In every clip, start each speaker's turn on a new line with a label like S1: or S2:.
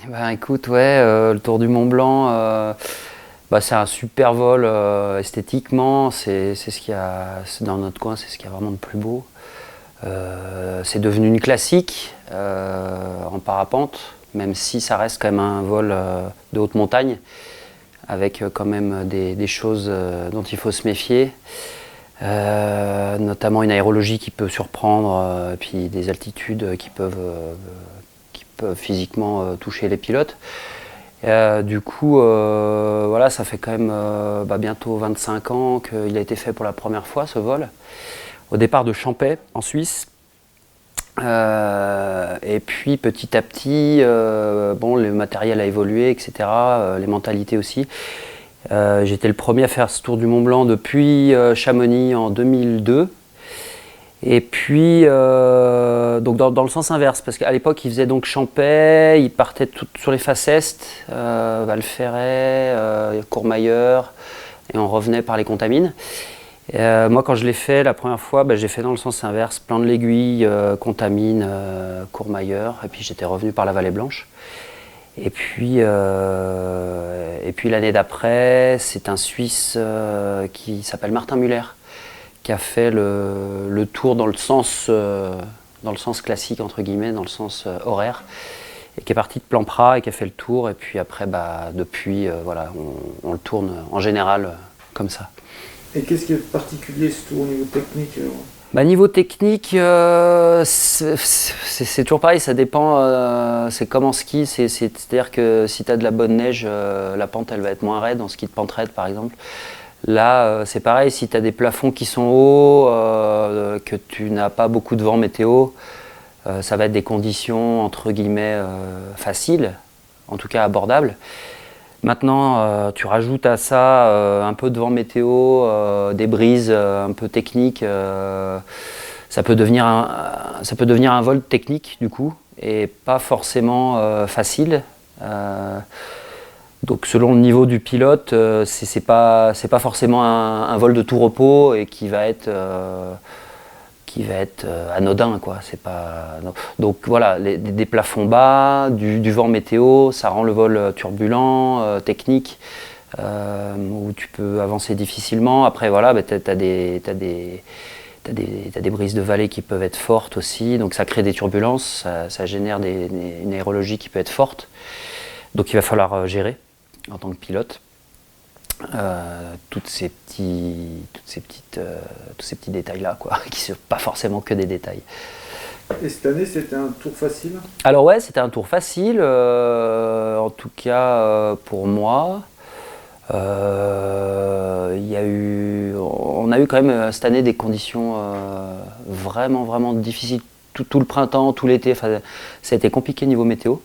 S1: Eh ben, écoute, ouais, le Tour du Mont Blanc, c'est un super vol esthétiquement. C'est ce qu'il y a dans notre coin, c'est ce qu'il y a vraiment de plus beau. C'est devenu une classique en parapente, même si ça reste quand même un vol de haute montagne, avec quand même des choses dont il faut se méfier. Notamment une aérologie qui peut surprendre, et puis des altitudes qui peuvent physiquement toucher les pilotes. Du coup, voilà, ça fait quand même bientôt 25 ans qu'il a été fait pour la première fois, ce vol. Au départ de Champais, en Suisse. Et puis petit à petit, le matériel a évolué, etc. Les mentalités aussi. J'étais le premier à faire ce tour du Mont Blanc depuis Chamonix en 2002. Et puis, donc dans le sens inverse, parce qu'à l'époque, il faisait donc Champais, il partait tout sur les faces est, Val-Ferret, Courmayeur, et on revenait par les Contamines. Moi, quand je l'ai fait la première fois, j'ai fait dans le sens inverse, Plan de l'Aiguille, Contamine, Courmayeur, et puis j'étais revenu par la Vallée Blanche. Et puis l'année d'après, c'est un Suisse qui s'appelle Martin Muller, qui a fait le tour dans le sens classique, entre guillemets, dans le sens horaire, et qui est parti de Plan-Pras et qui a fait le tour. Et puis après, depuis, on le tourne en général comme ça.
S2: Et qu'est-ce qui est particulier ce tour au niveau technique
S1: Niveau technique, c'est toujours pareil, ça dépend, c'est comme en ski, c'est-à-dire que si tu as de la bonne neige, la pente elle va être moins raide, en ski de pente raide par exemple. Là, c'est pareil, si tu as des plafonds qui sont hauts, que tu n'as pas beaucoup de vent météo, ça va être des conditions entre guillemets faciles, en tout cas abordables. Maintenant, tu rajoutes à ça un peu de vent météo, des brises un peu techniques, ça peut devenir un vol technique du coup, et pas forcément facile. Donc selon le niveau du pilote, c'est pas forcément un vol de tout repos et qui va être anodin, quoi. C'est pas... Donc voilà, des plafonds bas, du vent météo, ça rend le vol turbulent, technique, où tu peux avancer difficilement. Après voilà, t'as des brises de vallée qui peuvent être fortes aussi, donc ça crée des turbulences, ça génère une aérologie qui peut être forte. Donc il va falloir gérer en tant que pilote tous ces petits détails-là, quoi, qui ne sont pas forcément que des détails.
S2: Et cette année, c'était un tour facile?
S1: Alors ouais, c'était un tour facile, en tout cas pour moi. On a eu quand même cette année des conditions vraiment, vraiment difficiles. Tout le printemps, tout l'été, ça a été compliqué niveau météo.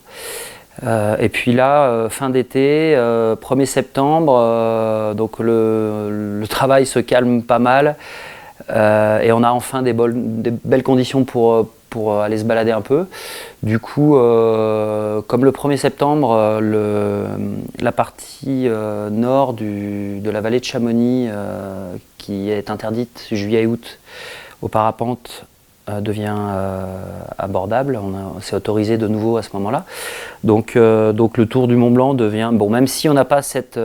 S1: Et puis là, fin d'été, 1er septembre, donc le travail se calme pas mal et on a enfin des belles conditions pour aller se balader un peu. Du coup, comme le 1er septembre, la partie nord de la vallée de Chamonix, qui est interdite juillet et août au parapente, devient abordable, c'est autorisé de nouveau à ce moment-là. Donc le Tour du Mont Blanc devient, même si on n'a pas cette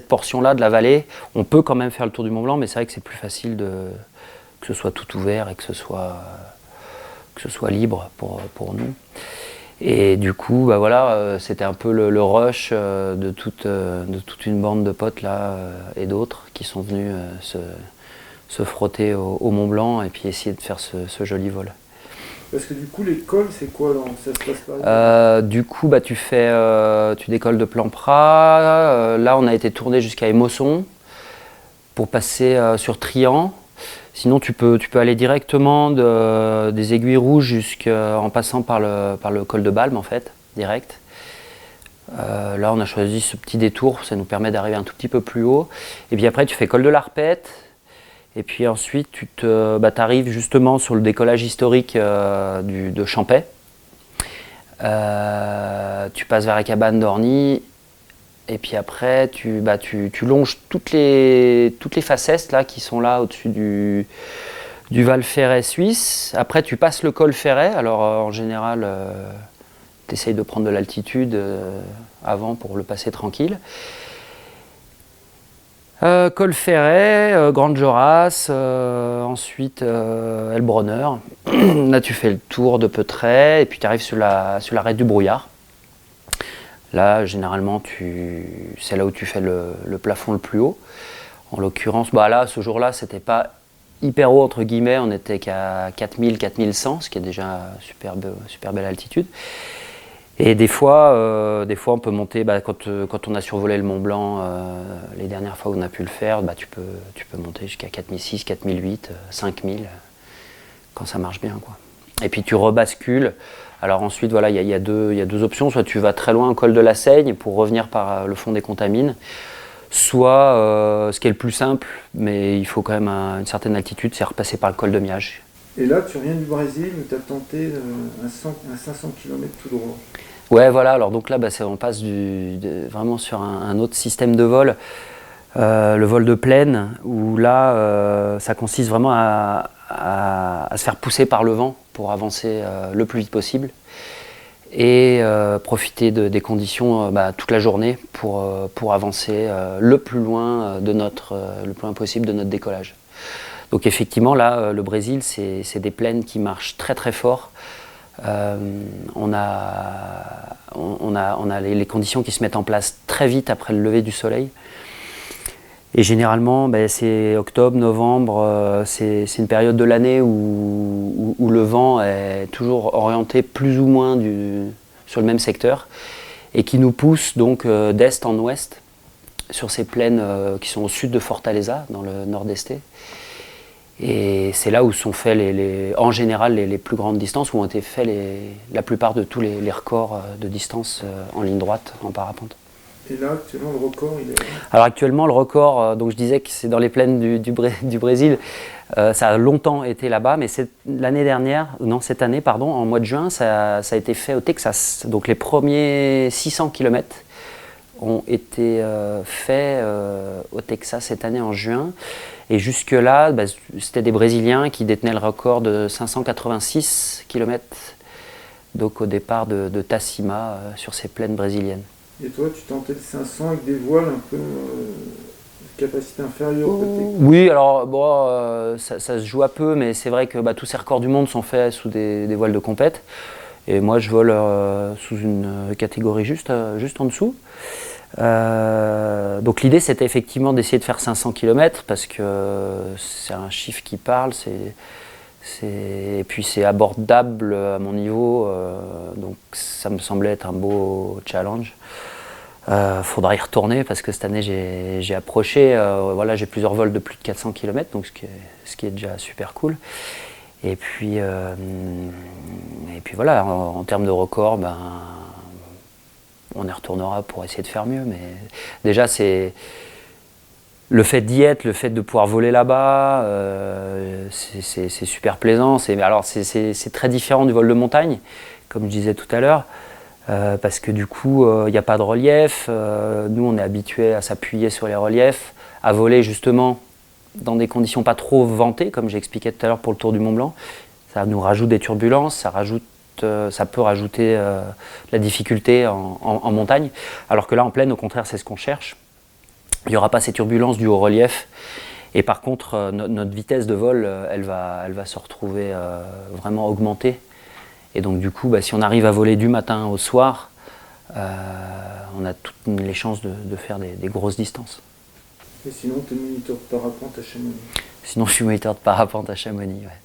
S1: portion-là de la vallée, on peut quand même faire le Tour du Mont Blanc, mais c'est vrai que c'est plus facile que ce soit tout ouvert et que ce soit libre pour nous. Et du coup, c'était un peu le rush de toute une bande de potes là et d'autres qui sont venus se frotter au Mont Blanc et puis essayer de faire ce joli vol.
S2: Parce que du coup, l'école, c'est quoi là? Ça se passe par
S1: Du coup, tu décolles de Plan-Pras. Là, on a été tourné jusqu'à Émosson pour passer sur Trian. Sinon, tu peux aller directement des Aiguilles Rouges en passant par le col de Balme, en fait, direct. Là, on a choisi ce petit détour, ça nous permet d'arriver un tout petit peu plus haut. Et puis après, tu fais col de l'Arpette. Et puis ensuite, tu arrives justement sur le décollage historique de Champais. Tu passes vers la cabane d'Orny. Et puis après, tu longes toutes les faces est là, qui sont là au-dessus du Val Ferret suisse. Après, tu passes le col Ferret. Alors en général, tu essayes de prendre de l'altitude avant pour le passer tranquille. Col Ferret, Grande Jorasse, ensuite Elbronner. Là, tu fais le tour de Peutret et puis tu arrives sur l'arête du Brouillard. Là, généralement, c'est là où tu fais le plafond le plus haut. En l'occurrence, là, ce jour-là, c'était pas hyper haut, entre guillemets. On était qu'à 4000, 4100, ce qui est déjà super belle altitude. Et des fois, on peut monter, quand on a survolé le Mont Blanc, les dernières fois où on a pu le faire, tu peux monter jusqu'à 4006, 4008, 5000, quand ça marche bien, quoi. Et puis tu rebascules. Alors ensuite, voilà, il y a deux options. Soit tu vas très loin au col de la Seigne pour revenir par le fond des Contamines, soit, ce qui est le plus simple, mais il faut quand même une certaine altitude, c'est repasser par le col de Miage.
S2: Et là, tu reviens du Brésil, où tu as tenté un 500 km tout droit.
S1: Ouais, voilà, alors donc là, on passe vraiment sur un autre système de vol, le vol de plaine, où là, ça consiste vraiment à se faire pousser par le vent pour avancer le plus vite possible et profiter des conditions toute la journée pour avancer le plus loin possible de notre décollage. Donc effectivement, là, le Brésil, c'est des plaines qui marchent très très fort. On a les conditions qui se mettent en place très vite après le lever du soleil. Et généralement, c'est octobre, novembre, c'est une période de l'année où le vent est toujours orienté plus ou moins sur le même secteur et qui nous pousse donc d'est en ouest sur ces plaines qui sont au sud de Fortaleza, dans le nord-esté. Et c'est là où sont faits en général les plus grandes distances, où ont été faits la plupart de tous les records de distance en ligne droite, en parapente.
S2: Et là, actuellement, le record, il est...
S1: Alors actuellement, le record, donc je disais que c'est dans les plaines du Brésil, ça a longtemps été là-bas, mais cette année, en mois de juin, ça a été fait au Texas. Donc les premiers 600 km ont été faits au Texas cette année en juin. Et jusque-là, c'était des Brésiliens qui détenaient le record de 586 km, donc au départ de Tacima, sur ces plaines brésiliennes.
S2: Et toi, tu tentais le 500 avec des voiles un peu capacité inférieure peut-être?
S1: Oui, alors ça se joue à peu, mais c'est vrai que tous ces records du monde sont faits sous des voiles de compète. Et moi, je vole sous une catégorie juste en dessous. Donc l'idée, c'était effectivement d'essayer de faire 500 km parce que c'est un chiffre qui parle, et puis c'est abordable à mon niveau, donc ça me semblait être un beau challenge. Faudra y retourner parce que cette année j'ai approché, j'ai plusieurs vols de plus de 400 km, donc ce qui est déjà super cool. Et puis voilà, en termes de record, on y retournera pour essayer de faire mieux. Mais déjà, c'est le fait d'y être, le fait de pouvoir voler là-bas, c'est super plaisant. C'est très différent du vol de montagne, comme je disais tout à l'heure, parce que du coup, il n'y a pas de relief. Nous, on est habitués à s'appuyer sur les reliefs, à voler justement dans des conditions pas trop ventées, comme j'expliquais tout à l'heure pour le Tour du Mont Blanc. Ça nous rajoute des turbulences, ça peut rajouter la difficulté en montagne, alors que là en plaine, au contraire, c'est ce qu'on cherche. Il n'y aura pas ces turbulences dues au relief, et par contre notre vitesse de vol, elle va se retrouver vraiment augmentée, et donc du coup, si on arrive à voler du matin au soir, on a toutes les chances de faire des grosses distances.
S2: Et sinon, tu es moniteur de parapente à Chamonix?
S1: Sinon, je suis moniteur de parapente à Chamonix, ouais.